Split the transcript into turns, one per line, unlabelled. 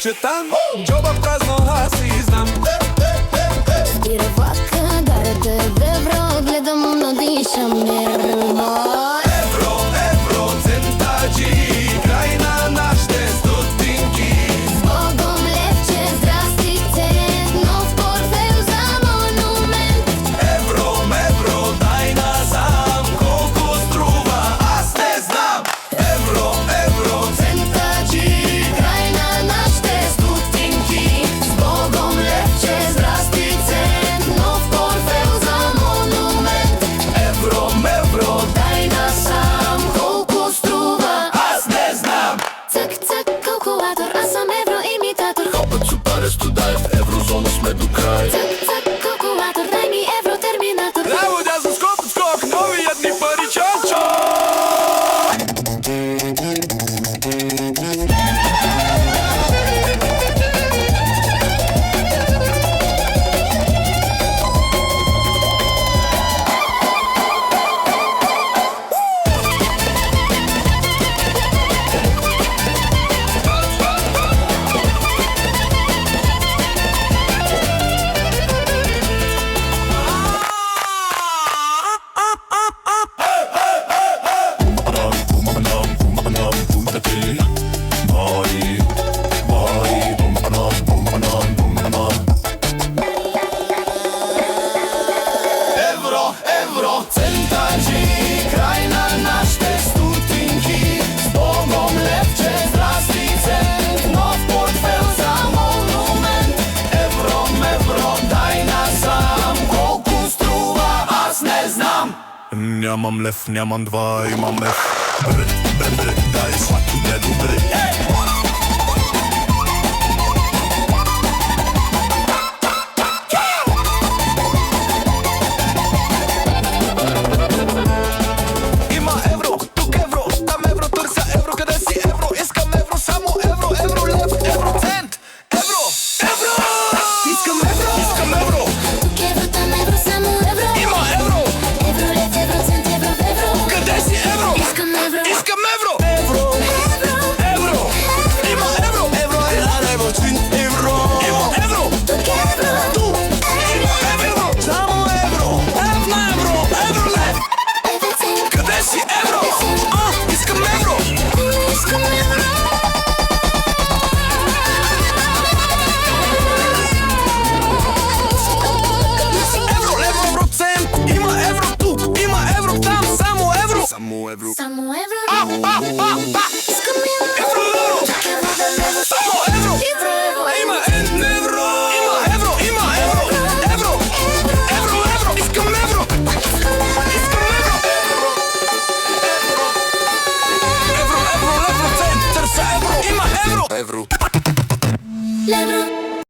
левче там, джоба празно, аз и знам.
Спира влака, гарата е в евро, гледам, но дишам нервно.
Евро, евро, центаджи, край на нашите стотинки.
С Богом левче, здрасти цент, нов портфейл за монумент.
Евро, евро, дай насам, колко струва, аз не знам. Евро, евро, центаджи,
Край на нашите стотинки.
с Богом левче, здрасти цент, нов портфейл за монумент. Евро, евро, дай насам, колко струва, аз не знам.
Цък, цък, калкулатор, аз съм евроимитатор.
Хопът супер е студай, в еврозона сме до край.
Цък, цък, калкулатор, дай ми евротерминатор.
Ляво, дясно, скок, скок, нови едни пари, чо-чо. Евро, евро, центаджи, край на нашите стотинки. С Богом левче, здрасти цент, нов портфейл за монумент. Евро, евро, дай насам, колко струва, аз не знам. Нямам лев, нямам два, имам ев. Бре, бре, бре, дай сладко, недобре. Има евро, тук евро, там евро, търся евро, къде си евро? Искам евро, само евро, евро, лев, евроцент. Евро, евро! Искам евро, искам евро.
Тук евро, там евро, само евро.
Има евро,
Евро, лев, евроцент, евро, евро.
къде си евро?
Искам евро.
Искам евро. Евро, евро. Има евро, евро е на евроцент, евро. Има евро,
Тук евро.
тук има евро, само евро, евро, евро, евро, лев.
Евроцент.
Къде си евро? Искам евро.
Искам евро.
Евро, лев, евроцент. Има евро тук, има евро там, само евро. Само евро.
Само евро.